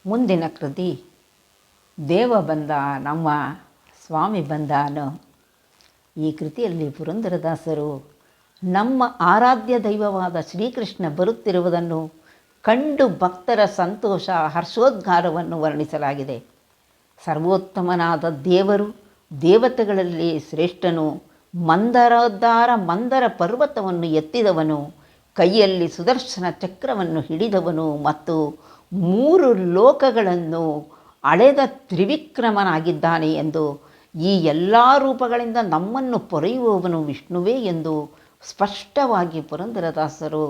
ಮುಂದಿನ ಕೃತಿ ದೇವ ಬಂದ ನಮ್ಮ ಸ್ವಾಮಿ ಬಂದಾನು. ಈ ಕೃತಿಯಲ್ಲಿ ಪುರಂದರದಾಸರು ನಮ್ಮ ಆರಾಧ್ಯ ದೈವವಾದ ಶ್ರೀಕೃಷ್ಣ ಬರುತ್ತಿರುವುದನ್ನು ಕಂಡು ಭಕ್ತರ ಸಂತೋಷ ಹರ್ಷೋದ್ಗಾರವನ್ನು ವರ್ಣಿಸಲಾಗಿದೆ. ಸರ್ವೋತ್ತಮನಾದ ದೇವರು ದೇವತೆಗಳಲ್ಲಿ ಶ್ರೇಷ್ಠನು, ಮಂದರೋದ್ಧಾರ ಮಂದರ ಪರ್ವತವನ್ನು ಎತ್ತಿದವನು, ಕೈಯಲ್ಲಿ ಸುದರ್ಶನ ಚಕ್ರವನ್ನು ಹಿಡಿದವನು ಮತ್ತು 3 ಲೋಕಗಳನ್ನು ಅಳೆದ ತ್ರಿವಿಕ್ರಮನಾಗಿದ್ದಾನೆ ಎಂದು, ಈ ಎಲ್ಲ ರೂಪಗಳಿಂದ ನಮ್ಮನ್ನು ಪೊರೆಯುವವನು ವಿಷ್ಣುವೇ ಎಂದು ಸ್ಪಷ್ಟವಾಗಿ ಪುರಂದರದಾಸರು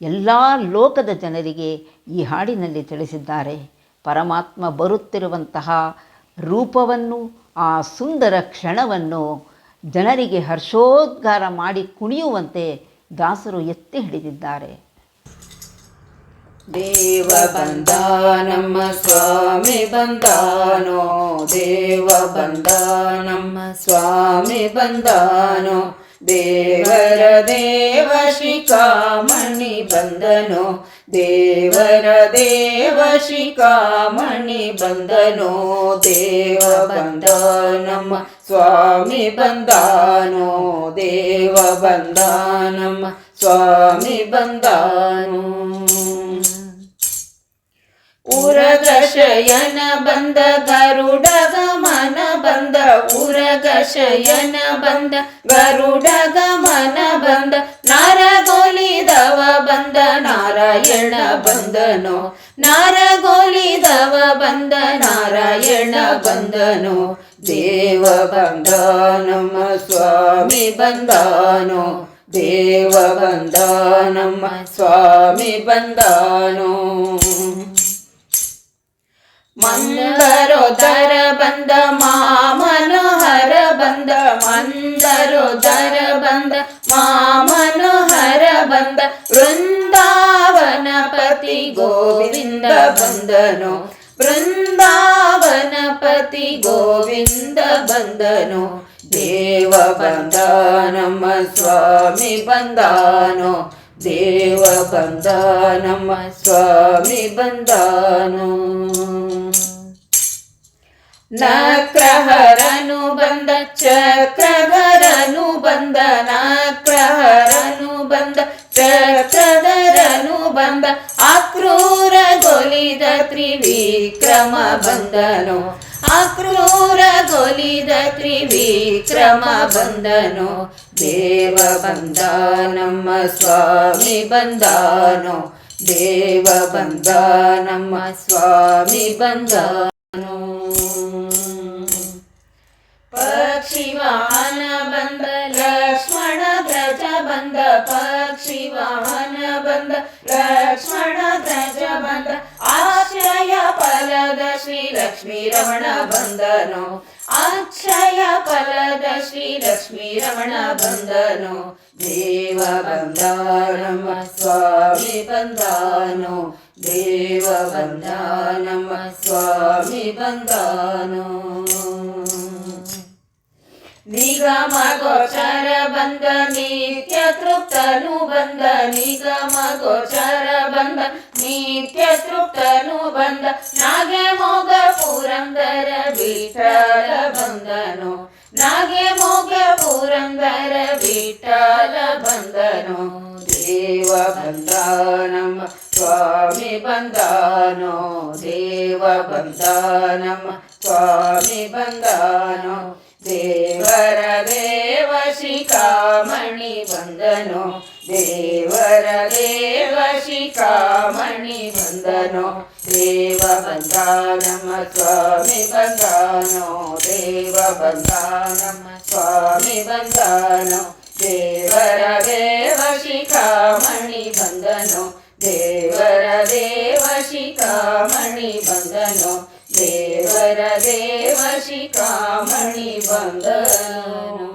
ಎಲ್ಲ ಲೋಕದ ಜನರಿಗೆ ಈ ಹಾಡಿನಲ್ಲಿ ತಿಳಿಸಿದ್ದಾರೆ. ಪರಮಾತ್ಮ ಬರುತ್ತಿರುವಂತಹ ರೂಪವನ್ನು, ಆ ಸುಂದರ ಕ್ಷಣವನ್ನು ಜನರಿಗೆ ಹರ್ಷೋದ್ಗಾರ ಮಾಡಿ ಕುಣಿಯುವಂತೆ ದಾಸರು ಎತ್ತಿ ಹಿಡಿದಿದ್ದಾರೆ. ದೇವ ಬಂದ ನಮ್ಮ ಸ್ವಾಮಿ ಬಂದಾನೋ, ದೇವ ಬಂದ ನಮ್ಮ ಸ್ವಾಮಿ ಬಂದಾನೋ, ದೇವರ ದೇವ ಶಿಖಾಮಣಿ ಬಂದನೋ, ದೇವರ ದೇವ ಶಿಖಾಮಣಿ ಬಂದನೋ, ದೇವ ಬಂದ ನಮ್ಮ ಸ್ವಾಮಿ ಬಂದಾನೋ, ದೇವ ಬಂದ ನಮ್ಮ ಸ್ವಾಮಿ ಬಂದಾನೋ. ಉರಗ ಶಯನ ಬಂದ ಗರುಡ ಗಮನ ಬಂದ, ಉರಗ ಶಯನ ಬಂದ ಗರುಡ ಗಮನ ಬಂದ, ನಾರಗೋಲಿದವ ಬಂದ ನಾರಾಯಣ ಬಂದನೋ, ನಾರಗೋಲಿದವ ಬಂದ ನಾರಾಯಣ ಬಂದನೋ, ದೇವ ಬಂದ ನಮ್ಮ ಸ್ವಾಮಿ ಬಂದಾನೋ, ದೇವ ಬಂದ ನಮ್ಮ ಸ್ವಾಮಿ ಬಂದಾನೋ. ಮಂದರೋದರ ಬಂದ ಮಾಮನೋಹರ ಬಂದ, ಮಂದರೋದರ ಬಂದ ಮಾಮನೋಹರ ಬಂದ, ವೃಂದಾವನ ಪತಿ ಗೋವಿಂದ ಬಂದನೋ, ವೃಂದಾವನ ಪತಿ ಗೋವಿಂದ ಬಂದನೋ, ದೇವ ಬಂದ ನಮ್ಮ ಸ್ವಾಮಿ ಬಂದಾನೋ, ದೇವ ಬಂದ ನಮ್ಮ ಸ್ವಾಮಿ ಬಂದಾನೋ. ನಕ್ರಹರನು ಬಂದ ಚಕ್ರಧರನು ಬಂದ, ನಕ್ರಹರನು ಬಂದ ಚಕ್ರಧರನು ಬಂದ, ಅಕ್ರೂರಗೊಲಿದ ತ್ರಿವಿಕ್ರಮ ಬಂದನೋ, ಅಕ್ರೂರಗೊಲಿದ ತ್ರಿವಿಕ್ರಮ ಬಂದನೋ, ದೇವ ಬಂದ ನಮ್ಮ ಸ್ವಾಮಿ ಬಂದಾನೋ, ದೇವ ಬಂದ ನಮ್ಮ ಸ್ವಾಮಿ ಬಂದಾನೋ. ಪಕ್ಷಿ ವಾಹನ ಬಂದ ಲಕ್ಷ್ಮಣ ಧ್ವಜ ಬಂದ, ಪಕ್ಷಿ ವಾಹನ ಬಂದ ಲಕ್ಷ್ಮಣ ಧ್ವಜ ಬಂದ, ಆಶ್ರಯ ಫಲದ ಶ್ರೀ ಲಕ್ಷ್ಮೀ ರಮಣ ಬಂದನೋ, ಅಕ್ಷಯ ಫಲದ ಶ್ರೀ ಲಕ್ಷ್ಮೀ ರಮಣ ಬಂದನೋ, ದೇವ ಬಂದ ನಮ್ಮ ಸ್ವಾಮಿ ಬಂದಾನೋ, ದೇವ ಬಂದ ನಮ್ಮ ಸ್ವಾಮಿ ಬಂದಾನೋ. ನಿಗಮ ಗೋಚರ ಬಂದ ನಿತ್ಯ ತೃಪ್ತನು ಬಂದ, ನಿಗಮ ಗೋಚರ ಬಂದ ನಿತ್ಯ ತೃಪ್ತನು ಬಂದ, ನಾಗೆ ಮೋಗ ಪುರಂದರ ವಿಠಲ ಬಂದನೋ, ನಾಗೆ ಮೋಗ ಪುರಂದರ ವಿಠಲ ಬಂದನೋ, ದೇವ ಬಂದ ನಮ್ಮ ಸ್ವಾಮಿ ಬಂದಾನೋ, ದೇವ ಬಂದ ನಮ್ಮ ಸ್ವಾಮಿ ಬಂದಾನೋ, ದೇವರ ದೇವ ಶಿಖಾಮಣಿ ಬಂದನೋ, ದೇವರ ದೇವ ಶಿಖಾಮಣಿ ಬಂದನೋ, ದೇವ ಬಂದ ನಮ್ಮ ಸ್ವಾಮಿ ಬಂದಾನೋ, ದೇವ ಬಂದ ನಮ್ಮ ಸ್ವಾಮಿ ಬಂದಾನೋ, ದೇವರ ದೇವ ಶಿಖಾಮಣಿ ಬಂದನೋ, ದೇವರ ದೇವ ಶಿಖಾಮಣಿ ಬಂದನೋ, ದೇವರ ದೇವ ಶಿಖಾಮಣಿ ಬಂದನೋ.